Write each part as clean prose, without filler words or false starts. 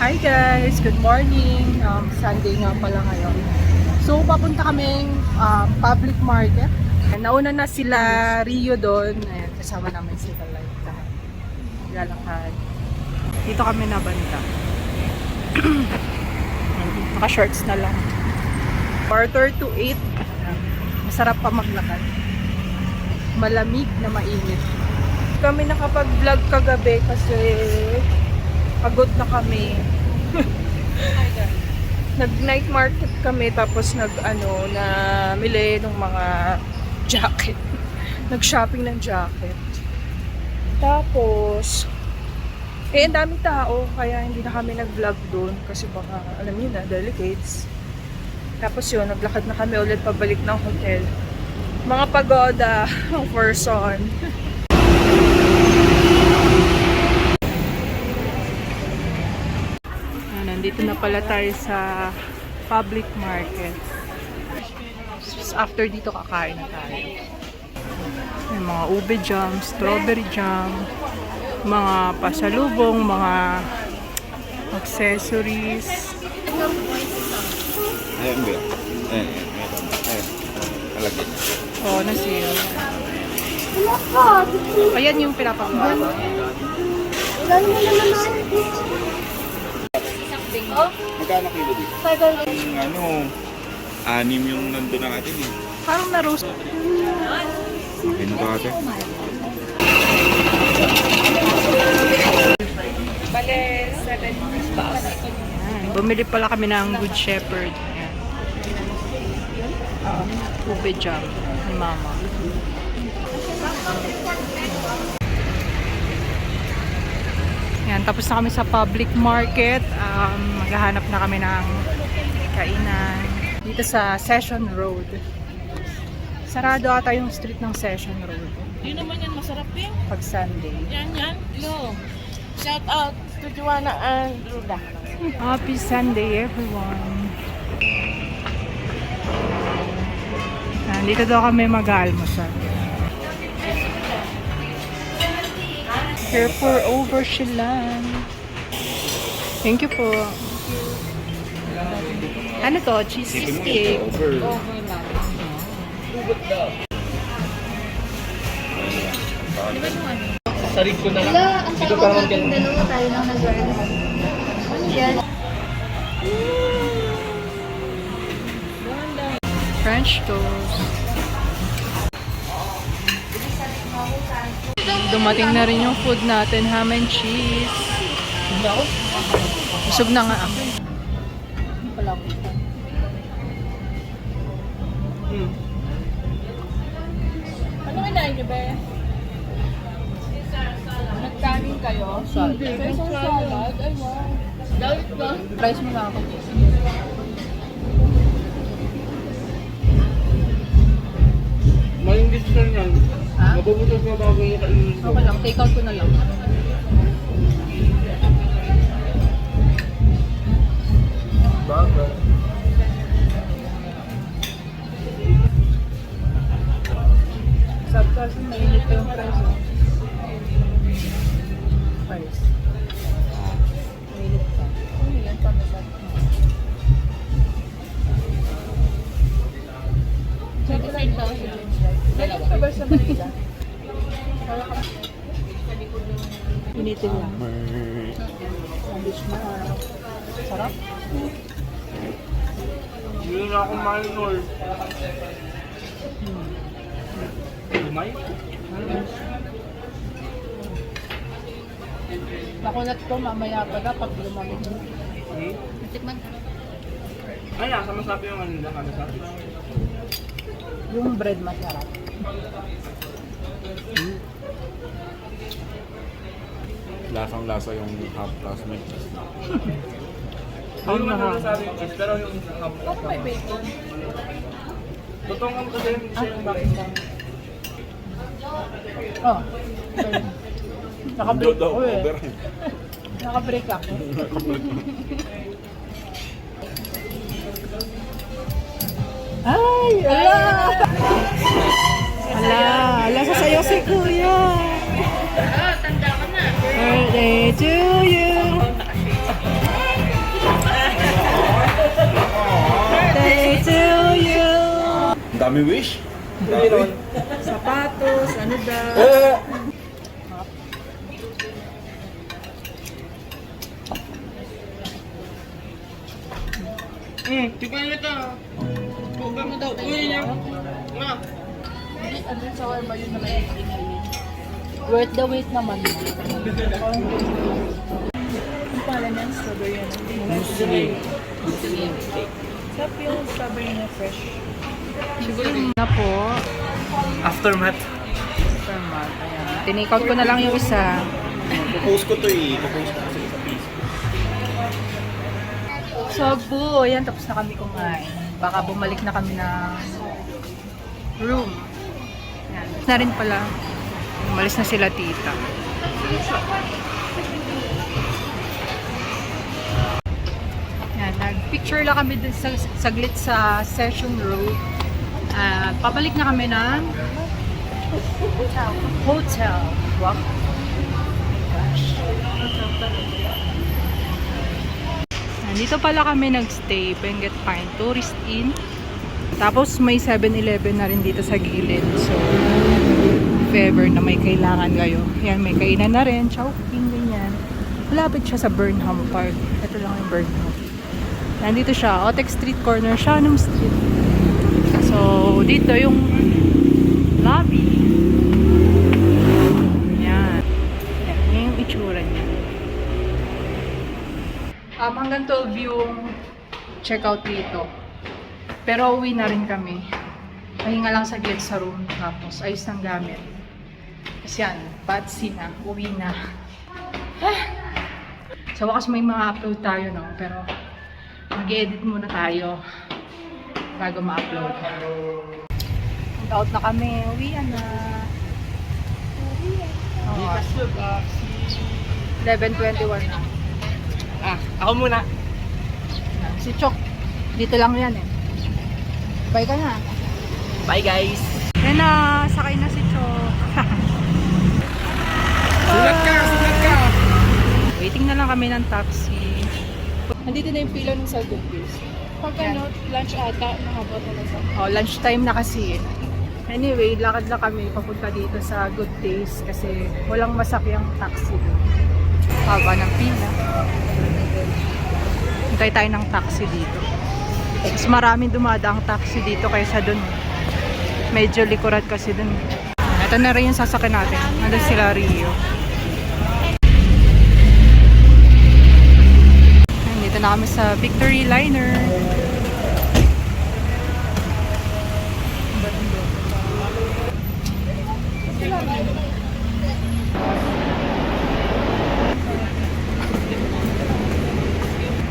Hi guys! Good morning! Sunday nga pala ngayon. So, papunta kaming public market. Nauna na sila Rio doon. Ayan, kasama namin sila like lalakad. Dito kami nabanda. Naka-shorts na lang. 4:30 to 8. Masarap pa maglakad. Malamig na mainit. Kami nakapag-vlog kagabi kasi pagod na kami. Nag-night market kami tapos namili ng mga jacket. Nag-shopping ng jacket. Tapos ang daming tao kaya hindi na kami nag-vlog doon kasi baka alam niyo na, delicates. Tapos yun, naglakad na kami ulit pabalik ng hotel. Mga pagoda ang person. Nandito na pala tayo sa public market. After dito kakain na tayo. May mga ube jam, strawberry jam, mga pasalubong, mga accessories. Ayan ba? Ayan, meron. Ayan. Alagyan. Oo, nasiro. Ayan yung pinapagawa. Magkano kilo dito? 6 yung nandun na natin eh. Parang na-roast. Okay na ba ate? Bale, 7 ba? Bumili pala kami ng Good Shepherd. Ayan. Ube jam ni mama. Yan, tapos na kami sa public market. Maghahanap na kami ng kainan. Dito sa Session Road. Sarado ata yung street ng Session Road. Yun naman yan, masarap din. Pag Sunday. Yan. No. Shout out to Joanna and Ruda. Happy Sunday everyone. Dito daw kami mag-almusal. Here for Overshilan. Thank you po. Ano to? Cheesecake. Sarig ko na lang. Wala, ang tawag natin dalawa tayo nang nag-run. Yan. French toast. Dumating na rin yung food natin, ham and cheese. Busog na nga ako. Ano kinain niyo ba? Nagkanin kayo? Salad. Salad? Ay, wow. Dalit ba? Price mo na ako. Maling decision yan. Ha? Mabubutos na bago yung kainin ko. Okay lang, take out ko na lang. Bago. Sabi kasi mainit pa yung price. Price. Mainit pa. Ano yan? Pamasat. 25,000. Dalawa ka ba sa Manila? Pinitin lang. Sandwich na. Sarap. Hindi na ako minor. Lumay? Nakunat ko mamaya pala pag lumamig. Tikman. Ay, nasa masabi yung ano nila. Masabi. Yung bread masarap. Lasang-lasa yung half plus may cheese. Hindi naman nasabi yung cheese, pero yung half. Ako may bacon. Totoong ang kasi siya yung bakit lang. Oh. Naka-break Daw, ako eh. over. Naka-break ako. Ay! Ala! Ala! Sasayaw si Kuya! Tanda ko na. Birthday to you! Dami wish. Sapatos, ano daw. Tika na ito. Huwag mo daw. Uy, niya. Ma. Ano sa ba yun na may Worth the wait naman. Ang pala niyan, strawberry ano? Sarap yung strawberry na fresh. Siguro na po. Aftermath. Tinikot ko na lang yung isa. Popost ko to eh. Popost ko kasi sa piece. So, bu, ayan, tapos na kami kumain. Baka bumalik na kami ng room. Ayan. Na rin pala. Umalis na sila tita. Ayan, nag-picture lang kami dun saglit sa Session Road. Pabalik na kami ng hotel. Wow. Dito pala kami nagstay, Benguet Pine Tourist Inn. Tapos may 7-Eleven na rin dito sa gilid. So, if ever na may kailangan kayo. Yan, may kainan na rin, Chowking, ganyan. Malapit siya sa Burnham Park. Ito lang yung Burnham. Nandito siya, Otex Street Corner, Shannon Street. So, dito yung lobby. Yan. Yan yung itsura niya. Hanggang 12 yung check-out dito. Pero uwi na rin kami. Pahinga lang saglit sa room. Tapos ayos ng gamit. Kasi yan, batsy na. Uwi na. Sa wakas may mga upload tayo, no? Pero mag-edit muna tayo bago ma-upload. Out na kami. Uwian na. 11:21 na. Ako muna. Si Chok, dito lang yan eh. Bye ka na. Bye guys. Yan na, sakay na si Chok. Sulat ka! Sulat ka! Waiting na lang kami ng taxi. Nandito na yung pila ng sa Good Days. Pag ano, lunch ata, mahaba talaga. Oh, lunchtime na kasi. Anyway, lakad na kami papunta dito sa Good Days kasi walang masakyang taxi. Haba ng pila. Hintay tayo ng taxi dito. Mas maraming dumadaang taxi dito kaysa dun. Medyo likuran kasi dun. Ito na rin yung sasakyan natin. Nandun sila Rio. Dito na kami sa Victory Liner.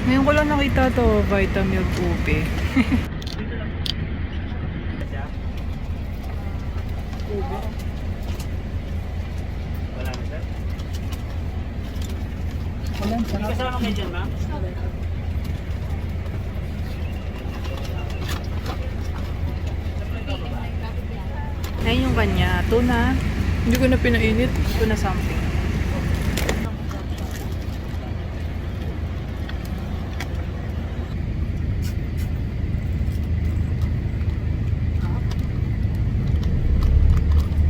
Ngayon ko lang nakita to, Vitamilk Ube. Wala na sir. Wala, sarap. Kasama kayo dyan ma'am? Ngayon yung kanya, tuna. Hindi ko na pinainit. Tuna something.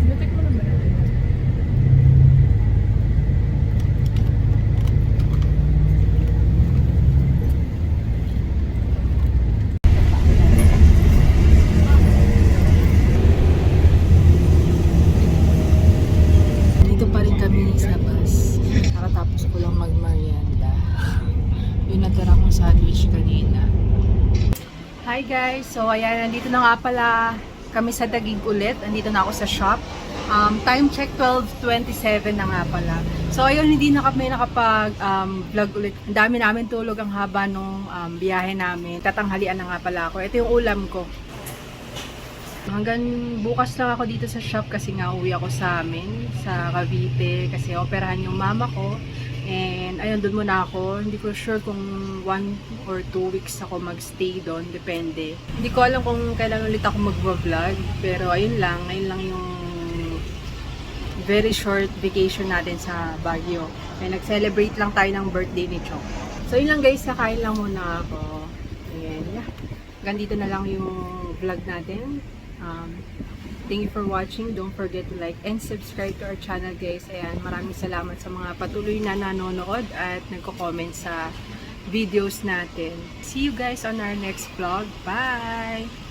Natikman naman natin. Dito pa rin kami sa bus. Nakatapos ko lang mag-merienda. Yung natira kong sandwich kanina. Hi guys! So ayan, nandito na nga pala kami sa Taguig ulit. Nandito na ako sa shop. Time check 12:27 na nga pala. So ayun, hindi na kami nakapag-vlog ulit. Ang dami namin tulog ang haba nung biyahe namin. Tatanghalian na nga pala ako. Ito yung ulam ko. Hanggang bukas lang ako dito sa shop kasi nga uwi ako sa amin, sa Cavite, kasi operahan yung mama ko. And ayun, doon muna ako. Hindi ko sure kung 1 or 2 weeks ako magstay doon, depende. Hindi ko alam kung kailan ulit ako mag-vlog, pero ayun lang, ngayon lang yung very short vacation natin sa Baguio. Kaya nag-celebrate lang tayo ng birthday ni Chok. So yun lang guys, kakain lang muna ako. Ayan, yeah. Hanggang dito na lang yung vlog natin. Thank you for watching. Don't forget to like and subscribe to our channel, guys. Ayan, maraming salamat sa mga patuloy na nanonood at nagko-comment sa videos natin. See you guys on our next vlog. Bye!